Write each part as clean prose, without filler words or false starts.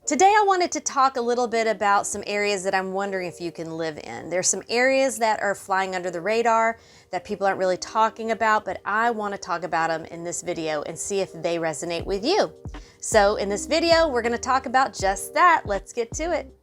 Today I wanted to talk a little bit about some areas that I'm wondering if you can live in. There's some areas that are flying under the radar that people aren't really talking about, but I want to talk about them in this video and see if they resonate with you. So in this video, we're going to talk about just that. Let's get to it.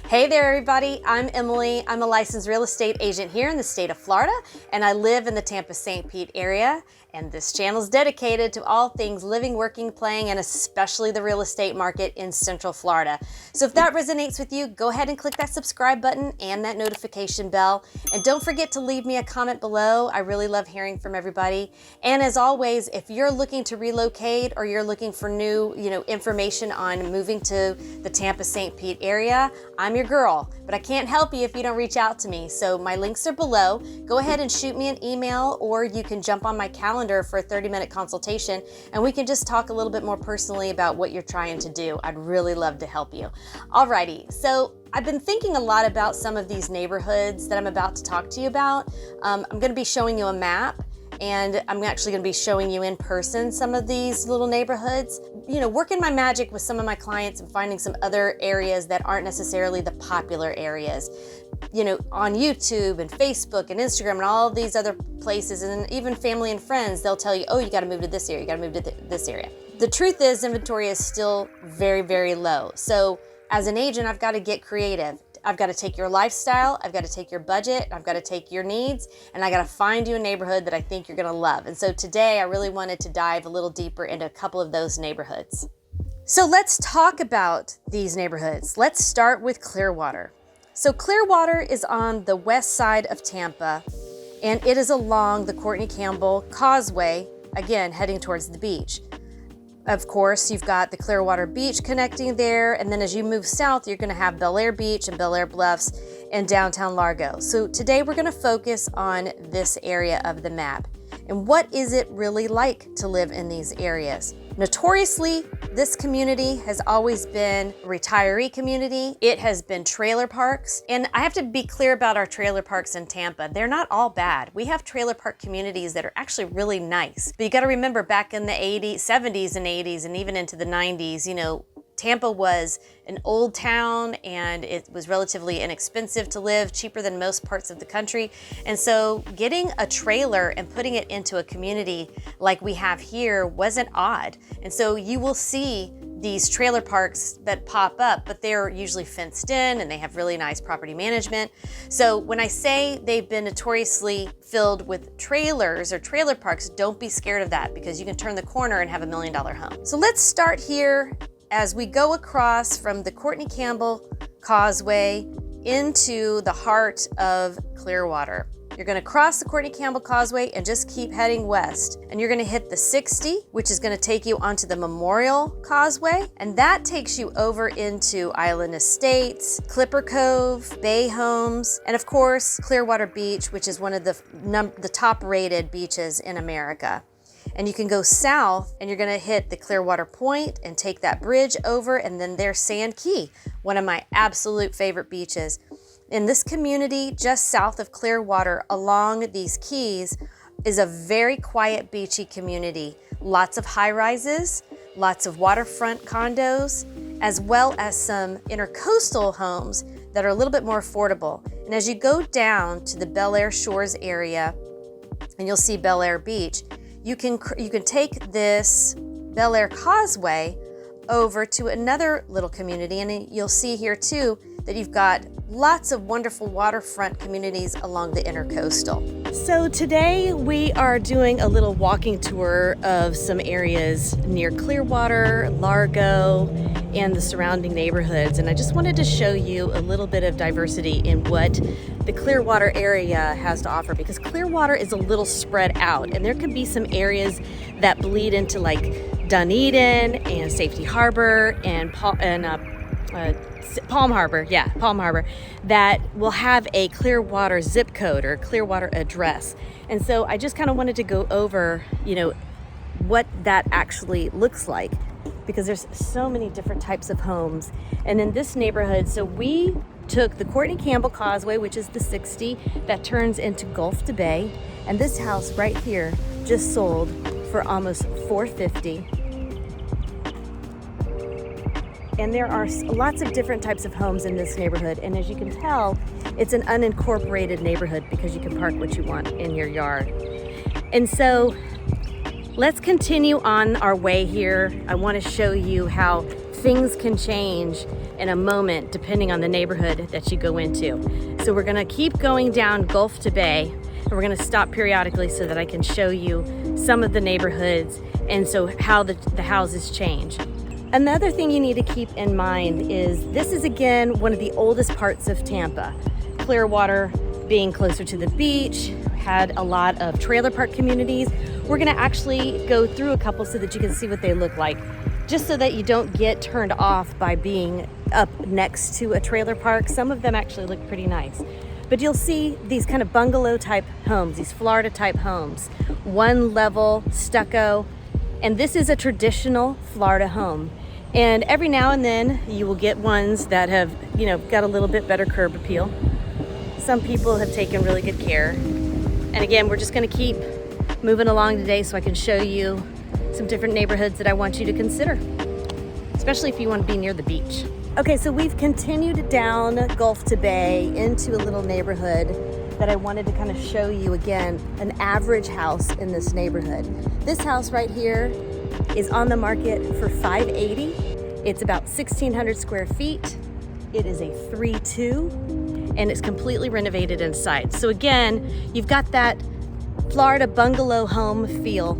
Hey there everybody, I'm Emily. I'm a licensed real estate agent here in the state of Florida, and I live in the Tampa St. Pete area. And this channel is dedicated to all things living, working, playing, and especially the real estate market in Central Florida. So if that resonates with you, go ahead and click that subscribe button and that notification bell. And don't forget to leave me a comment below. I really love hearing from everybody. And as always, if you're looking to relocate or you're looking for new, information on moving to the Tampa St. Pete area, I'm your girl, but I can't help you if you don't reach out to me. So my links are below. Go ahead and shoot me an email, or you can jump on my calendar for a 30-minute consultation and we can just talk a little bit more personally about what you're trying to do. I'd really love to help you. Alrighty, so I've been thinking a lot about some of these neighborhoods that I'm about to talk to you about. I'm going to be showing you a map, and I'm actually going to be showing you in person some of these little neighborhoods. Working my magic with some of my clients and finding some other areas that aren't necessarily the popular areas. On YouTube and Facebook and Instagram and all these other places, and even family and friends, they'll tell you, oh, you got to move to this area, you got to move to this area. The truth is, inventory is still very, very low. So as an agent, I've got to get creative. I've got to take your lifestyle, I've got to take your budget, I've got to take your needs, and I got to find you a neighborhood that I think you're going to love. And so today I really wanted to dive a little deeper into a couple of those neighborhoods. So let's talk about these neighborhoods. Let's start with Clearwater. So Clearwater is on the west side of Tampa, and it is along the Courtney Campbell Causeway, again, heading towards the beach. Of course, you've got the Clearwater Beach connecting there, and then as you move south, you're going to have Belleair Beach and Belleair Bluffs and downtown Largo. So today we're going to focus on this area of the map. And what is it really like to live in these areas? Notoriously, this community has always been a retiree community. It has been trailer parks. And I have to be clear about our trailer parks in Tampa. They're not all bad. We have trailer park communities that are actually really nice. But you got to remember, back in the 80s, 70s and 80s, and even into the 90s, Tampa was an old town, and it was relatively inexpensive to live, cheaper than most parts of the country. And so getting a trailer and putting it into a community like we have here wasn't odd. And so you will see these trailer parks that pop up, but they're usually fenced in and they have really nice property management. So when I say they've been notoriously filled with trailers or trailer parks, don't be scared of that, because you can turn the corner and have $1 million home. So let's start here as we go across from the Courtney Campbell Causeway into the heart of Clearwater. You're going to cross the Courtney Campbell Causeway and just keep heading west. And you're going to hit the 60, which is going to take you onto the Memorial Causeway. And that takes you over into Island Estates, Clipper Cove, Bay Homes, and of course, Clearwater Beach, which is one of the top rated beaches in America. And you can go south and you're going to hit the Clearwater Point and take that bridge over, and then there's Sand Key, one of my absolute favorite beaches. In this community just south of Clearwater along these keys is a very quiet, beachy community. Lots of high rises, lots of waterfront condos, as well as some intercoastal homes that are a little bit more affordable. And as you go down to the Belleair Shores area, and you'll see Belleair Beach, you can take this Belleair Causeway over to another little community, and you'll see here too that you've got lots of wonderful waterfront communities along the intercoastal. So today we are doing a little walking tour of some areas near Clearwater, Largo, and the surrounding neighborhoods. And I just wanted to show you a little bit of diversity in what the Clearwater area has to offer, because Clearwater is a little spread out, and there could be some areas that bleed into like Dunedin and Safety Harbor and Palm Harbor, that will have a Clearwater zip code or Clearwater address. And so I just kind of wanted to go over, what that actually looks like. because there's so many different types of homes. And in this neighborhood, so we took the Courtney Campbell Causeway, which is the 60, that turns into Gulf to Bay. And this house right here just sold for almost $450. And there are lots of different types of homes in this neighborhood. And as you can tell, it's an unincorporated neighborhood because you can park what you want in your yard. And so let's continue on our way here. I want to show you how things can change in a moment depending on the neighborhood that you go into. So we're going to keep going down Gulf to Bay, and we're going to stop periodically so that I can show you some of the neighborhoods and so how the houses change. Another thing you need to keep in mind is this is again one of the oldest parts of Tampa. Clearwater being closer to the beach, had a lot of trailer park communities. We're gonna actually go through a couple so that you can see what they look like, just so that you don't get turned off by being up next to a trailer park. Some of them actually look pretty nice. But you'll see these kind of bungalow type homes, these Florida type homes, one level, stucco, and this is a traditional Florida home. And every now and then you will get ones that have, got a little bit better curb appeal. Some people have taken really good care. And again, we're just gonna keep moving along today so I can show you some different neighborhoods that I want you to consider, especially if you want to be near the beach. Okay, so we've continued down Gulf to Bay into a little neighborhood that I wanted to kind of show you again, an average house in this neighborhood. This house right here is on the market for $580. It's about 1,600 square feet. It is a 3-2, and it's completely renovated inside. So again, you've got that Florida bungalow home feel,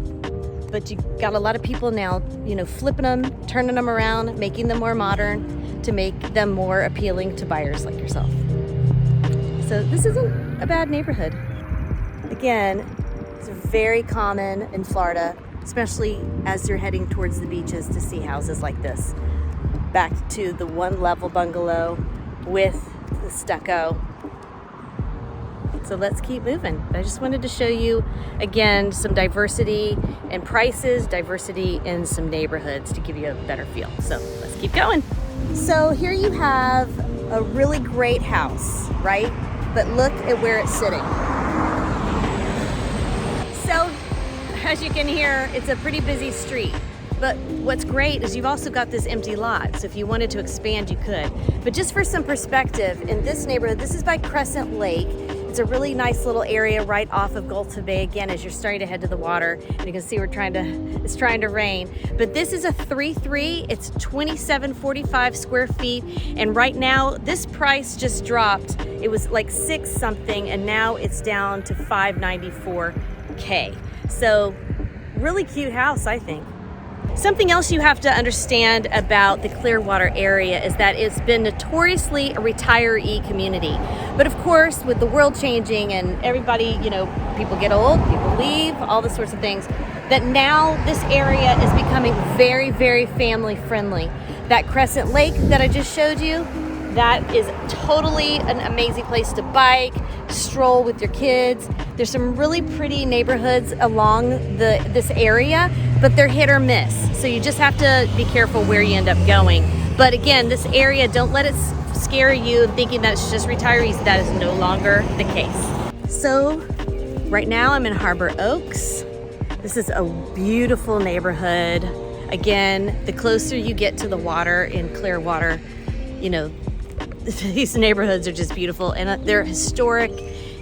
but you've got a lot of people now, flipping them, turning them around, making them more modern to make them more appealing to buyers like yourself. So this isn't a bad neighborhood. Again, it's very common in Florida, especially as you're heading towards the beaches, to see houses like this. Back to the one level bungalow with the stucco. So let's keep moving. I just wanted to show you, again, some diversity in prices, diversity in some neighborhoods to give you a better feel. So let's keep going. So here you have a really great house, right? But look at where it's sitting. So as you can hear, it's a pretty busy street. But what's great is you've also got this empty lot. So if you wanted to expand, you could. But just for some perspective, in this neighborhood, this is by Crescent Lake. It's a really nice little area right off of Gulf to Bay, again, as you're starting to head to the water. And you can see it's trying to rain. But this is a 3-3. It's 2,745 square feet. And right now, this price just dropped. It was like 6 something, and now it's down to $594K. So really cute house, I think. Something else you have to understand about the Clearwater area is that it's been notoriously a retiree community. But of course, with the world changing and everybody, people get old, people leave, all the sorts of things, that now this area is becoming very, very family friendly. That Crescent Lake that I just showed you, that is totally an amazing place to bike, stroll with your kids. There's some really pretty neighborhoods along this area, but they're hit or miss. So you just have to be careful where you end up going. But again, this area, don't let it scare you thinking that it's just retirees. That is no longer the case. So right now I'm in Harbor Oaks. This is a beautiful neighborhood. Again, the closer you get to the water in Clearwater, these neighborhoods are just beautiful, and they're historic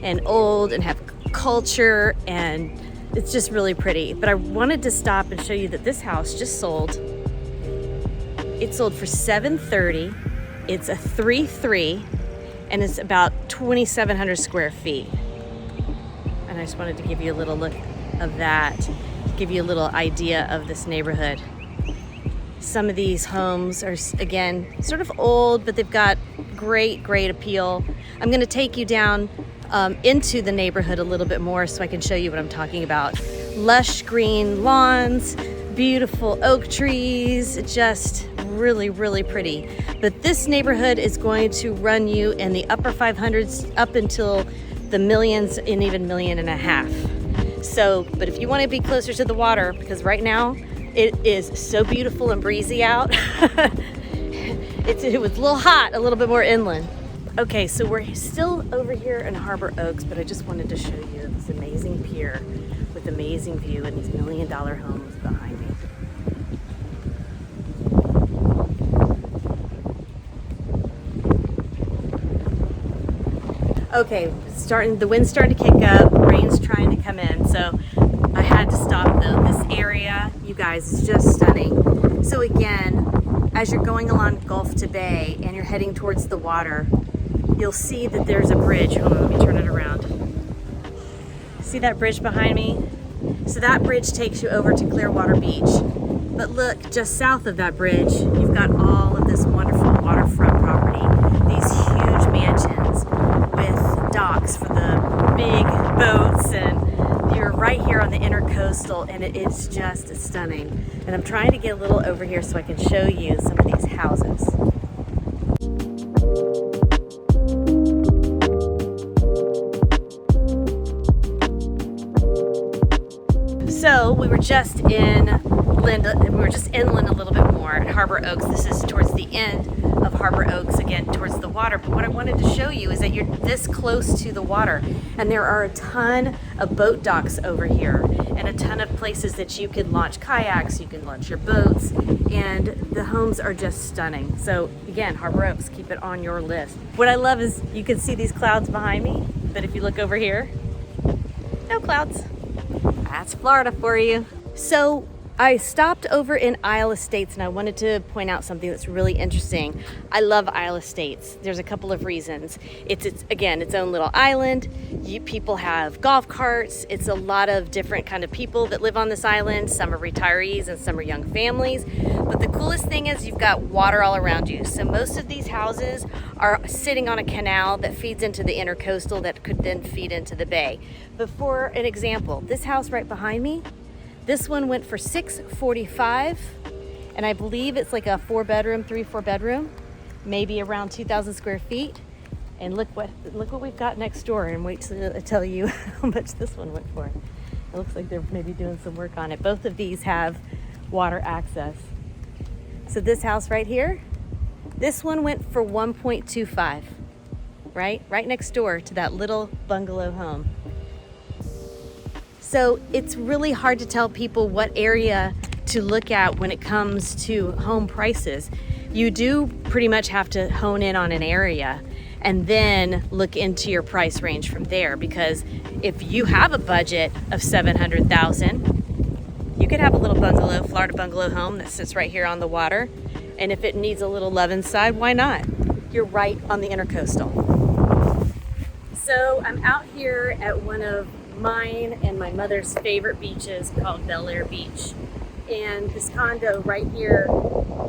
and old and have culture, and it's just really pretty. But I wanted to stop and show you that this house just sold. It sold for $730. It's a 3-3, and it's about 2,700 square feet. And I just wanted to give you a little look of that, give you a little idea of this neighborhood. Some of these homes are, again, sort of old, but they've got great appeal. I'm going to take you down into the neighborhood a little bit more so I can show you what I'm talking about. Lush green lawns, beautiful oak trees, just really pretty. But this neighborhood is going to run you in the upper 500s up until the millions and even $1.5 million. So, but if you want to be closer to the water, because right now It is so beautiful and breezy out. It was a little hot, a little bit more inland. Okay, so we're still over here in Harbor Oaks, but I just wanted to show you this amazing pier with amazing view and these $1 million homes behind me. Okay, the wind's starting to kick up, rain's trying to come in, so I had to stop though. This area, you guys, is just stunning. So again, as you're going along Gulf to Bay and you're heading towards the water, you'll see that there's a bridge. Hold on, let me turn it around. See that bridge behind me? So that bridge takes you over to Clearwater Beach. But look, just south of that bridge, you've got all of this wonderful waterfront property. These huge mansions with docks for the big boats, and you're right here on the intercoastal, and it's just stunning. And I'm trying to get a little over here so I can show you some of these houses. So we were just inland a little bit more at Harbor Oaks. This is towards the end of Harbor Oaks, again towards the water. But what I wanted to show you is that you're this close to the water, and there are a ton of boat docks over here and a ton of places that you can launch kayaks, you can launch your boats, and the homes are just stunning. So again, Harbor Oaks, keep it on your list. What I love is you can see these clouds behind me, but if you look over here, no clouds. That's Florida for you. So I stopped over in Isle Estates, and I wanted to point out something that's really interesting. I love Isle Estates. There's a couple of reasons. It's again, its own little island. People have golf carts. It's a lot of different kind of people that live on this island. Some are retirees and some are young families. But the coolest thing is you've got water all around you. So most of these houses are sitting on a canal that feeds into the intercoastal that could then feed into the bay. But for an example, this house right behind me, this one went for $645, and I believe it's like a 3-4 bedroom, maybe around 2,000 square feet. And look what we've got next door, and wait till I tell you how much this one went for. It looks like they're maybe doing some work on it. Both of these have water access. So this house right here, this one went for $1.25, right next door to that little bungalow home. So it's really hard to tell people what area to look at when it comes to home prices. You do pretty much have to hone in on an area and then look into your price range from there, because if you have a budget of $700,000, you could have a little bungalow, Florida bungalow home that sits right here on the water. And if it needs a little love inside, why not? You're right on the intercoastal. So I'm out here at one of mine and my mother's favorite beaches called Belleair Beach. And this condo right here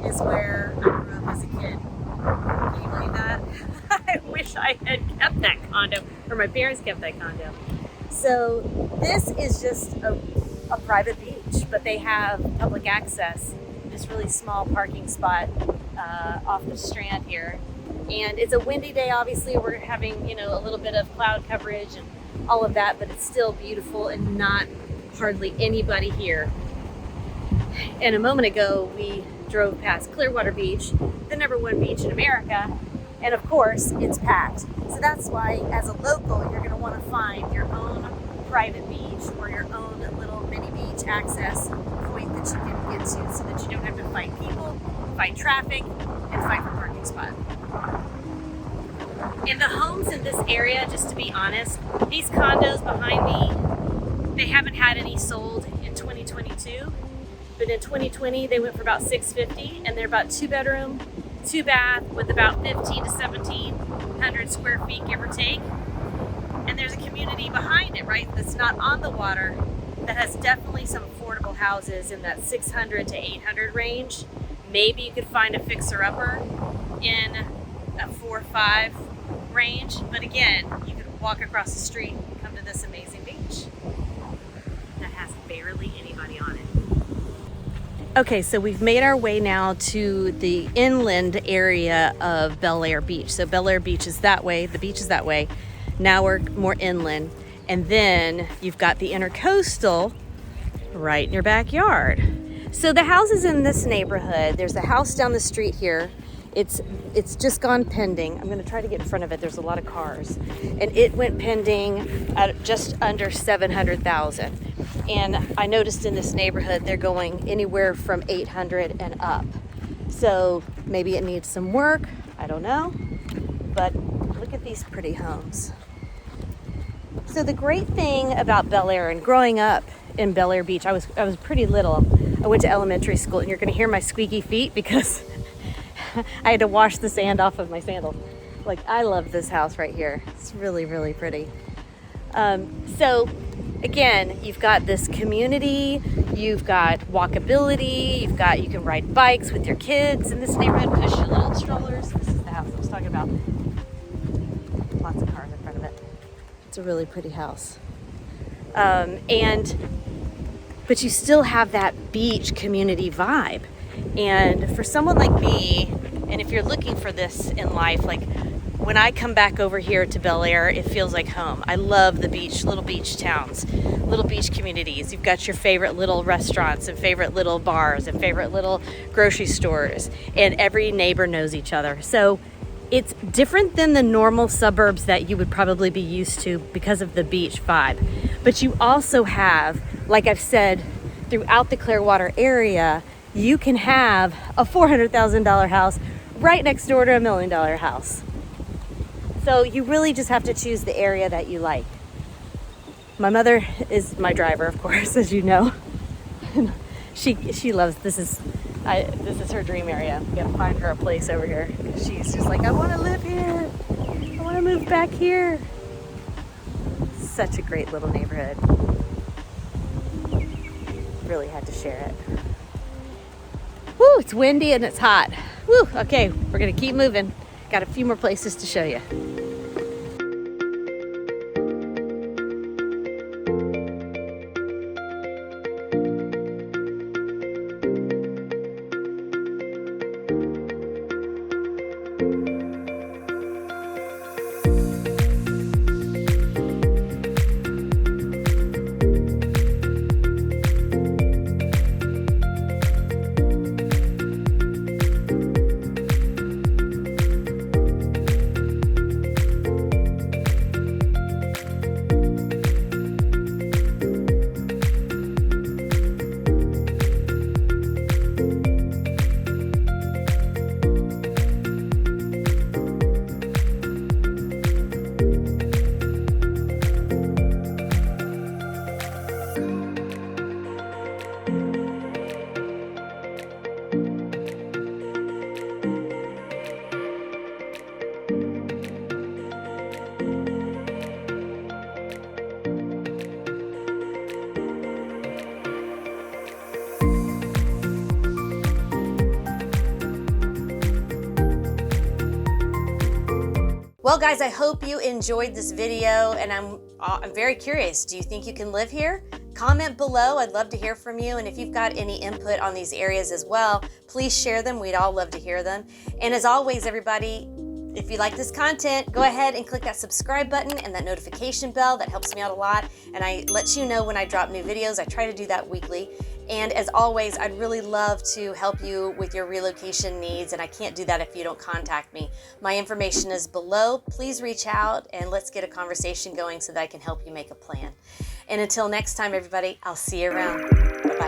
is where I grew up as a kid. Can you believe that? I wish I had kept that condo, or my parents kept that condo. So this is just a private beach, but they have public access, this really small parking spot off the strand here. And it's a windy day, obviously. We're having, a little bit of cloud coverage and all of that, but it's still beautiful and not hardly anybody here. And a moment ago, we drove past Clearwater Beach, the #1 beach in America, and of course, it's packed. So that's why, as a local, you're gonna wanna find your own private beach or your own little mini beach access point that you can get to so that you don't have to fight people, fight traffic, and fight for parking spot. And the homes in this area, just to be honest, these condos behind me, they haven't had any sold in 2022, but in 2020 they went for about $650, and they're about 2-bedroom, 2-bath with about 1,500 to 1,700 square feet, give or take. And there's a community behind it, right, that's not on the water, that has definitely some affordable houses in that 600 to 800 range. Maybe you could find a fixer-upper in a 4 or 5 range, but again, you could walk across the street and come to this amazing beach that has barely anybody on it. Okay, so we've made our way now to the inland area of Belleair Beach. So Belleair Beach is that way, the beach is that way. Now we're more inland, and then you've got the intercoastal right in your backyard. So the houses in this neighborhood, there's a house down the street here. It's just gone pending. I'm gonna try to get in front of it. There's a lot of cars. And it went pending at just under 700,000. And I noticed in this neighborhood, they're going anywhere from 800 and up. So maybe it needs some work, I don't know. But look at these pretty homes. So the great thing about Belleair, and growing up in Belleair Beach, I was pretty little. I went to elementary school, and you're gonna hear my squeaky feet because I had to wash the sand off of my sandals. Like, I love this house right here. It's really, really pretty. So again, you've got this community, you've got walkability, you can ride bikes with your kids in this neighborhood, push your little strollers. This is the house I was talking about. Lots of cars in front of it. It's a really pretty house. But you still have that beach community vibe. And for someone like me, and if you're looking for this in life, like when I come back over here to Belleair, it feels like home. I love the beach, little beach towns, little beach communities. You've got your favorite little restaurants and favorite little bars and favorite little grocery stores, and every neighbor knows each other. So it's different than the normal suburbs that you would probably be used to because of the beach vibe. But you also have, like I've said, throughout the Clearwater area, you can have a $400,000 house right next door to a $1 million house. So you really just have to choose the area that you like. My mother is my driver, of course, as you know. she loves this is her dream area. I'm gonna find her a place over here. She's just like, I want to live here. I want to move back here. Such a great little neighborhood. Really had to share it. Woo, it's windy and it's hot. Woo, okay, we're gonna keep moving. Got a few more places to show you. Well guys, I hope you enjoyed this video, and I'm very curious. Do you think you can live here? Comment below, I'd love to hear from you. And if you've got any input on these areas as well, please share them. We'd all love to hear them. And as always, everybody, if you like this content, go ahead and click that subscribe button and that notification bell. That helps me out a lot. And I let you know when I drop new videos. I try to do that weekly. And as always, I'd really love to help you with your relocation needs, and I can't do that if you don't contact me. My information is below. Please reach out and let's get a conversation going so that I can help you make a plan. And until next time, everybody, I'll see you around. Bye-bye.